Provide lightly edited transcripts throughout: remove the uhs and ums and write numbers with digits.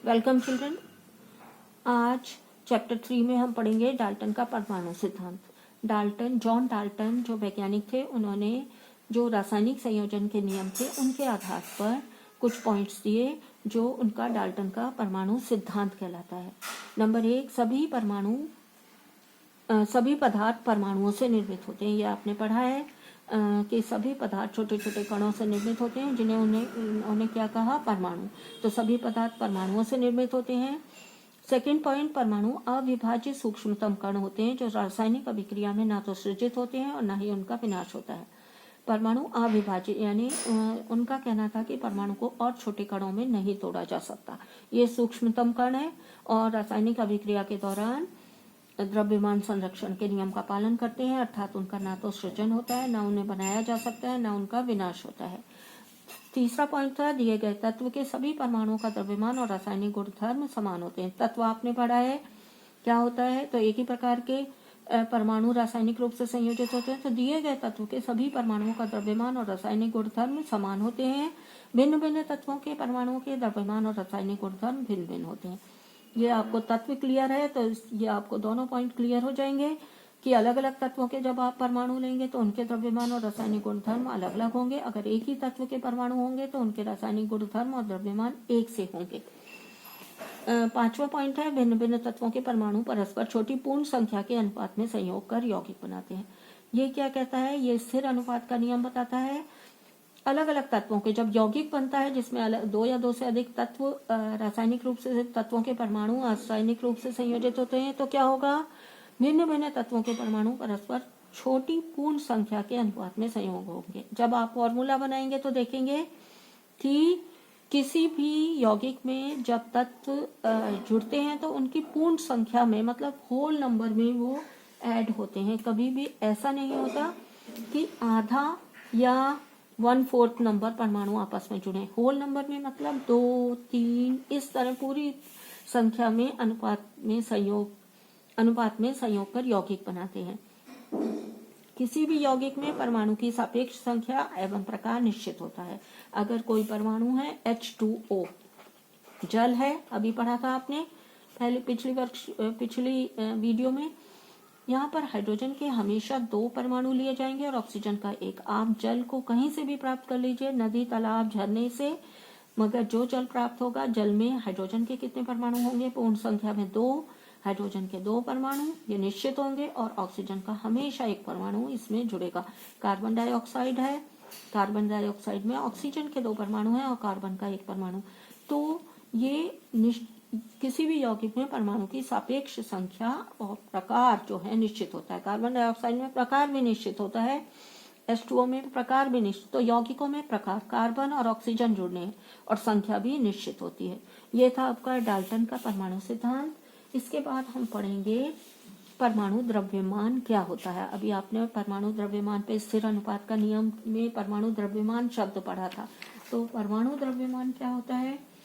Welcome children. आज chapter 3 में हम पढ़ेंगे डाल्टन का परमाणु सिद्धांत। जॉन डाल्टन जो वैज्ञानिक थे, उन्होंने जो रासायनिक संयोजन के नियम थे उनके आधार पर कुछ पॉइंट्स दिए जो उनका डाल्टन का परमाणु सिद्धांत कहलाता है। नंबर 1, सभी पदार्थ परमाणुओं से निर्मित होते हैं। ये आपने पढ़ा है कि सभी पदार्थ छोटे छोटे कणों से निर्मित होते हैं, जिन्हें उन्हें क्या कहा, परमाणु। तो सभी पदार्थ परमाणुओं से निर्मित होते हैं। सेकेंड पॉइंट, परमाणु अविभाज्य सूक्ष्मतम कण होते हैं जो रासायनिक अभिक्रिया में ना तो सृजित होते हैं और ना ही उनका विनाश होता है। परमाणु अविभाज्य यानी उनका कहना था कि परमाणु को और छोटे कणों में नहीं तोड़ा जा सकता। ये सूक्ष्मतम कण है और रासायनिक अभिक्रिया के दौरान द्रव्यमान संरक्षण के नियम का पालन करते हैं, अर्थात उनका ना तो सृजन होता है, ना उन्हें बनाया जा सकता है, ना उनका विनाश होता है। तीसरा पॉइंट था, दिए गए तत्व के सभी परमाणुओं का द्रव्यमान और रासायनिक गुणधर्म समान होते हैं। तत्व आपने पढ़ा है क्या होता है, तो एक ही प्रकार के परमाणु रासायनिक रूप से संयोजित होते हैं। तो दिए गए तत्व के सभी परमाणुओं का द्रव्यमान और रासायनिक गुणधर्म समान होते हैं। भिन्न भिन्न तत्वों के परमाणुओं के द्रव्यमान और रासायनिक गुणधर्म भिन्न भिन्न होते हैं। ये आपको तत्व क्लियर है तो ये आपको दोनों पॉइंट क्लियर हो जाएंगे कि अलग अलग तत्वों के जब आप परमाणु लेंगे तो उनके द्रव्यमान और रासायनिक गुणधर्म अलग अलग होंगे। अगर एक ही तत्व के परमाणु होंगे तो उनके रासायनिक गुणधर्म और द्रव्यमान एक से होंगे। पांचवा पॉइंट है, भिन्न भिन्न तत्वों के परमाणु परस्पर छोटी पूर्ण संख्या के अनुपात में संयोग कर यौगिक बनाते हैं। ये क्या कहता है, ये स्थिर अनुपात का नियम बताता है। अलग अलग तत्वों के जब यौगिक बनता है जिसमें दो या दो से अधिक तत्व रासायनिक रूप से तत्वों के परमाणु रासायनिक रूप से संयोजित होते हैं, तो क्या होगा, भिन्न भिन्न तत्वों के परमाणु परस्पर छोटी पूर्ण संख्या के अनुपात में संयोग होंगे। जब आप फॉर्मूला बनाएंगे तो देखेंगे कि किसी भी यौगिक में जब तत्व जुड़ते हैं तो उनकी पूर्ण संख्या में, मतलब होल नंबर में वो ऐड होते हैं। कभी भी ऐसा नहीं होता कि आधा या 1/4 नंबर परमाणु आपस में जुड़े। होल नंबर में मतलब 2, 3 इस तरह पूरी संख्या में अनुपात में संयोग कर यौगिक बनाते हैं। किसी भी यौगिक में परमाणु की सापेक्ष संख्या एवं प्रकार निश्चित होता है। अगर कोई परमाणु है H2O, जल है, अभी पढ़ा था आपने पिछली वीडियो में। यहाँ पर हाइड्रोजन के हमेशा 2 परमाणु लिए जाएंगे और ऑक्सीजन का 1। आप जल को कहीं से भी प्राप्त कर लीजिए, नदी, तालाब, झरने से, मगर जो जल प्राप्त होगा, जल में हाइड्रोजन के कितने परमाणु होंगे, पूर्ण संख्या में 2। हाइड्रोजन के 2 परमाणु ये निश्चित होंगे और ऑक्सीजन का हमेशा 1 परमाणु इसमें जुड़ेगा। कार्बन डाइऑक्साइड है, कार्बन डाइऑक्साइड में ऑक्सीजन के 2 परमाणु हैं और कार्बन का 1 परमाणु। तो ये किसी भी यौगिक में परमाणु की सापेक्ष संख्या और प्रकार जो है निश्चित होता है। कार्बन डाइऑक्साइड में प्रकार भी निश्चित होता है, H2O में प्रकार भी निश्चित। तो यौगिकों में प्रकार, कार्बन और ऑक्सीजन जुड़ने और संख्या भी निश्चित होती है। ये था आपका डाल्टन का परमाणु सिद्धांत। इसके बाद हम पढ़ेंगे परमाणु द्रव्यमान क्या होता है। अभी आपने परमाणु द्रव्यमान पे स्थिर अनुपात का नियम में परमाणु द्रव्यमान शब्द पढ़ा था। तो परमाणु द्रव्यमान क्या होता है,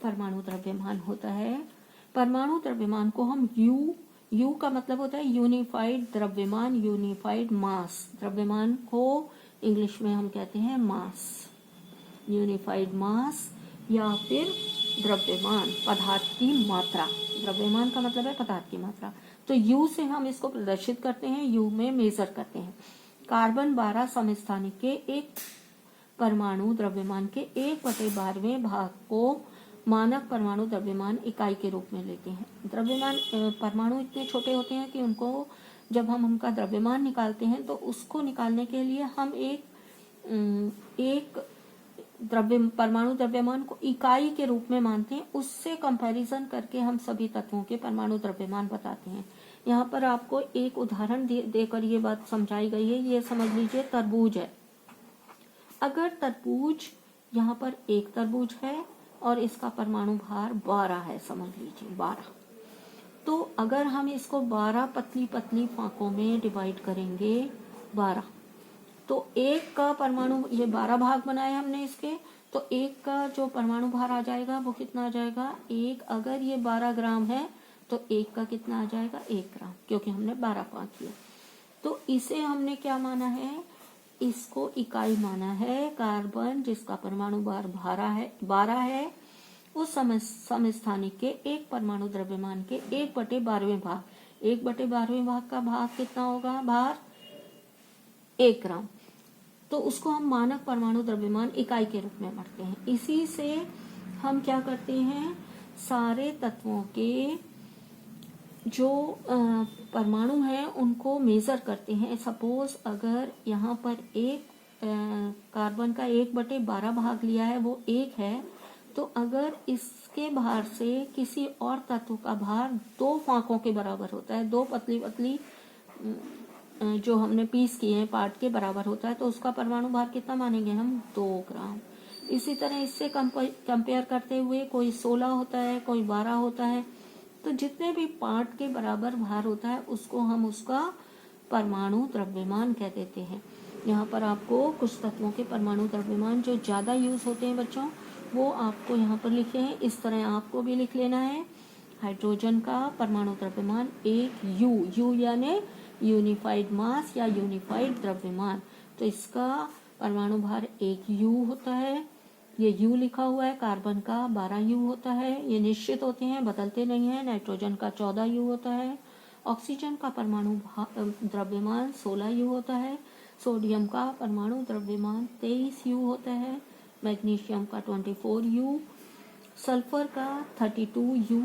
परमाणु द्रव्यमान होता है, परमाणु द्रव्यमान को हम यू का मतलब होता है यूनिफाइड द्रव्यमान, यूनिफाइड मास। द्रव्यमान को इंग्लिश में हम कहते हैं मास, यूनिफाइड मास, या फिर द्रव्यमान, पदार्थ की मात्रा। द्रव्यमान का मतलब है पदार्थ की मात्रा। तो यू से हम इसको प्रदर्शित करते हैं, यू में मेजर करते हैं। कार्बन 12 समस्थानिक के एक परमाणु द्रव्यमान के 1/12वें भाग को मानक परमाणु द्रव्यमान इकाई के रूप में लेते हैं। द्रव्यमान परमाणु इतने छोटे होते हैं कि उनको जब हम उनका द्रव्यमान निकालते हैं तो उसको निकालने के लिए हम एक परमाणु द्रव्यमान को इकाई के रूप में मानते हैं। उससे कंपैरिजन करके हम सभी तत्वों के परमाणु द्रव्यमान बताते हैं। यहाँ पर आपको एक उदाहरण देकर ये बात समझाई गई है। ये समझ लीजिए तरबूज है। अगर तरबूज, यहाँ पर एक तरबूज है और इसका परमाणु भार 12 है, समझ लीजिए 12। तो अगर हम इसको 12 पतली पतली फाकों में डिवाइड करेंगे 12, तो एक का परमाणु, ये 12 भाग बनाए हमने इसके, तो एक का जो परमाणु भार आ जाएगा वो कितना आ जाएगा, 1। अगर ये 12 ग्राम है तो एक का कितना आ जाएगा, 1 ग्राम, क्योंकि हमने 12 भाग किया। तो इसे हमने क्या माना है, इसको इकाई माना है। कार्बन जिसका परमाणु भार 12 है उस समस्थानिक के एक परमाणु द्रव्यमान के 1/12वें भाग, 1/12वें भाग का भाग कितना होगा, भार 1 ग्राम, तो उसको हम मानक परमाणु द्रव्यमान इकाई के रूप में पढ़ते हैं। इसी से हम क्या करते हैं, सारे तत्वों के जो परमाणु हैं उनको मेजर करते हैं। सपोज अगर यहाँ पर एक कार्बन का 1/12 भाग लिया है, वो 1 है, तो अगर इसके भार से किसी और तत्व का भार 2 फाकों के बराबर होता है, 2 पतली पतली जो हमने पीस किए हैं पार्ट के बराबर होता है, तो उसका परमाणु भार कितना मानेंगे हम, 2 ग्राम। इसी तरह इससे कंपेयर करते हुए कोई 16 होता है, कोई 12 होता है, तो जितने भी पार्ट के बराबर भार होता है उसको हम उसका परमाणु द्रव्यमान कह देते हैं। यहाँ पर आपको कुछ तत्वों के परमाणु द्रव्यमान जो ज़्यादा यूज होते हैं बच्चों, वो आपको यहाँ पर लिखे हैं। इस तरह आपको भी लिख लेना है। हाइड्रोजन का परमाणु द्रव्यमान 1 यू यानी यूनिफाइड मास या यूनिफाइड द्रव्यमान, तो इसका परमाणु भार 1 यू होता है। ये यू लिखा हुआ है। कार्बन का 12 यू होता है, ये निश्चित होते हैं, बदलते नहीं है। नाइट्रोजन का 14 यू होता है। ऑक्सीजन का परमाणु द्रव्यमान 16 यू होता है। सोडियम का परमाणु द्रव्यमान 23 यू होता है। मैग्नीशियम का 24 यू, सल्फर का 32 यू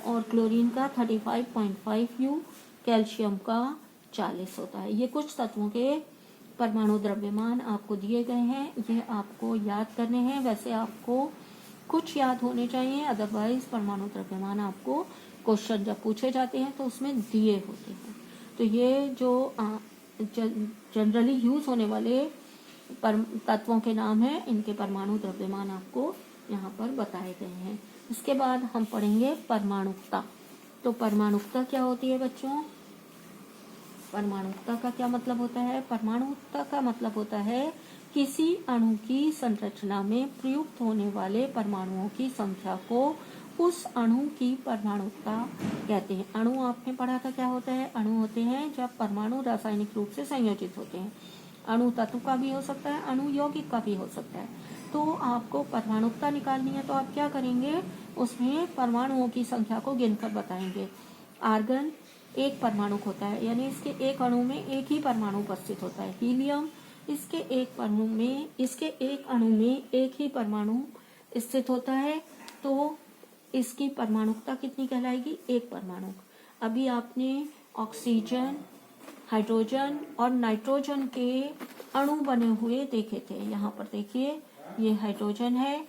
और क्लोरीन का 35.5 यू, कैल्शियम का 40 होता है। ये कुछ तत्वों के परमाणु द्रव्यमान आपको दिए गए हैं, ये आपको याद करने हैं। वैसे आपको कुछ याद होने चाहिए, अदरवाइज परमाणु द्रव्यमान आपको क्वेश्चन जब पूछे जाते हैं तो उसमें दिए होते हैं। तो ये जो जनरली यूज होने वाले तत्वों के नाम हैं, इनके परमाणु द्रव्यमान आपको यहाँ पर बताए गए हैं। इसके बाद हम पढ़ेंगे परमाणुकता। तो परमाणुकता क्या होती है बच्चों, परमाणुकता का क्या मतलब होता है, परमाणुकता का मतलब होता है किसी अणु की संरचना में प्रयुक्त होने वाले परमाणुओं की संख्या को उस अणु की परमाणुकता कहते हैं। अणु आपने पढ़ा था क्या होता है, अणु होते हैं जब परमाणु रासायनिक रूप से संयोजित होते हैं। अणु तत्व का भी हो सकता है, अणु यौगिक का भी हो सकता है। तो आपको परमाणुकता निकालनी है तो आप क्या करेंगे, उसमें परमाणुओं की संख्या को गिनकर बताएंगे। आर्गन एक परमाणु होता है, यानी इसके एक अणु में एक ही परमाणु उपस्थित होता है। हीलियम इसके एक अणु में एक ही परमाणु स्थित होता है, तो इसकी परमाणुकता कितनी कहलाएगी, 1 परमाणु। अभी आपने ऑक्सीजन, हाइड्रोजन और नाइट्रोजन के अणु बने हुए देखे थे। यहाँ पर देखिए, ये हाइड्रोजन है,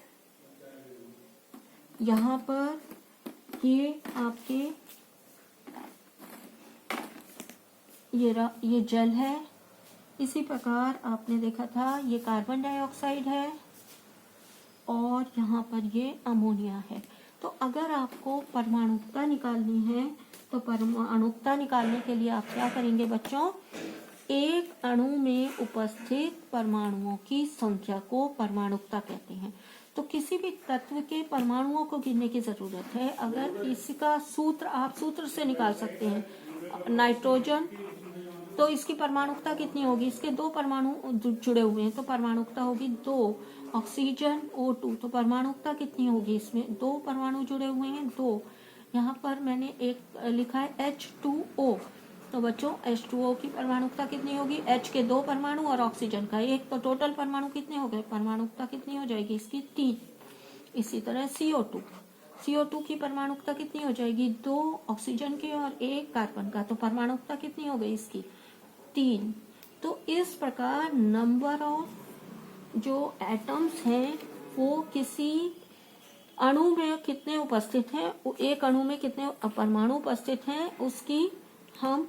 यहाँ पर ये आपके ये जल है। इसी प्रकार आपने देखा था ये कार्बन डाइऑक्साइड है और यहाँ पर ये अमोनिया है। तो अगर आपको परमाणुकता निकालनी है तो परमाणुकता निकालने के लिए आप क्या करेंगे बच्चों, एक अणु में उपस्थित परमाणुओं की संख्या को परमाणुकता कहते हैं। तो किसी भी तत्व के परमाणुओं को गिनने की जरूरत है। अगर इसका सूत्र आप सूत्र से निकाल सकते हैं। नाइट्रोजन, तो इसकी परमाणुकता कितनी होगी, इसके 2 परमाणु जुड़े हुए हैं तो परमाणुकता होगी 2। ऑक्सीजन O2, तो परमाणुकता कितनी होगी, इसमें 2 परमाणु जुड़े हुए हैं 2। यहाँ पर मैंने एक लिखा है H2O, तो बच्चों H2O की परमाणुकता कितनी होगी, H के 2 परमाणु और ऑक्सीजन का 1, तो टोटल परमाणु कितने हो गए, परमाणुकता कितनी हो जाएगी इसकी 3। इसी तरह CO2 की परमाणुकता कितनी हो जाएगी, 2 ऑक्सीजन की और 1 कार्बन का, तो परमाणुकता कितनी हो गई इसकी 3। तो इस प्रकार नंबर ऑफ जो एटम्स हैं वो किसी अणु में कितने उपस्थित हैं, एक अणु में कितने परमाणु उपस्थित हैं, उसकी हम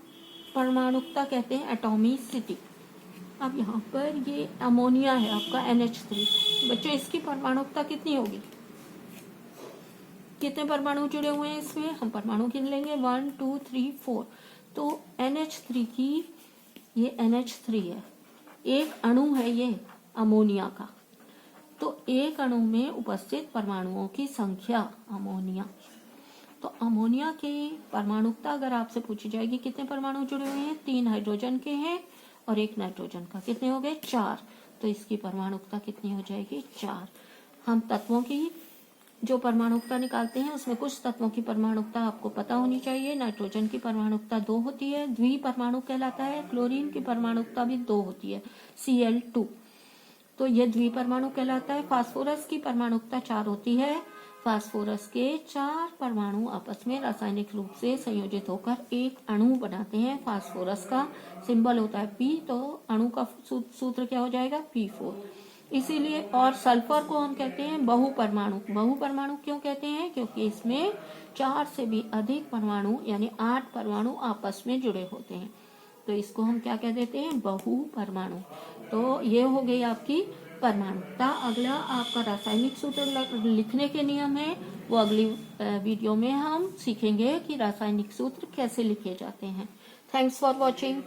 परमाणुकता कहते हैं, एटॉमिसिटी। अब यहाँ पर ये अमोनिया है आपका NH3, बच्चों इसकी परमाणुकता कितनी होगी, कितने परमाणु जुड़े हुए हैं इसमें, हम परमाणु गिन लेंगे 1 2 3 4। तो NH3 की, ये NH3 है, एक अणु है ये अमोनिया का। तो एक अणु में उपस्थित परमाणुओं की संख्या अमोनिया, तो अमोनिया की परमाणुकता अगर आपसे पूछी जाएगी कितने परमाणु जुड़े हुए हैं, 3 हाइड्रोजन के हैं और 1 नाइट्रोजन का, कितने हो गए 4। तो इसकी परमाणुकता कितनी हो जाएगी 4। हम तत्वों की जो परमाणुकता निकालते हैं उसमें कुछ तत्वों की परमाणुकता आपको पता होनी चाहिए। नाइट्रोजन की परमाणुकता 2 होती है, द्विपरमाणु कहलाता है। क्लोरीन की परमाणुकता भी 2 होती है, Cl2, तो ये द्विपरमाणु कहलाता है। फास्फोरस की परमाणुकता 4 होती है। फास्फोरस के 4 परमाणु आपस में रासायनिक रूप से संयोजित होकर एक अणु बनाते हैं। फास्फोरस का सिंबल होता है P, तो अणु का सूत्र क्या हो जाएगा, P4। इसीलिए, और सल्फर को हम कहते हैं बहुपरमाणु। बहुपरमाणु क्यों कहते हैं, क्योंकि इसमें 4 से भी अधिक परमाणु यानी 8 परमाणु आपस में जुड़े होते हैं, तो इसको हम क्या कह देते हैं, बहुपरमाणु। तो ये हो गई आपकी परमाणुकता। अगला आपका रासायनिक सूत्र लिखने के नियम है, वो अगली वीडियो में हम सीखेंगे कि रासायनिक सूत्र कैसे लिखे जाते हैं। Thanks for watching.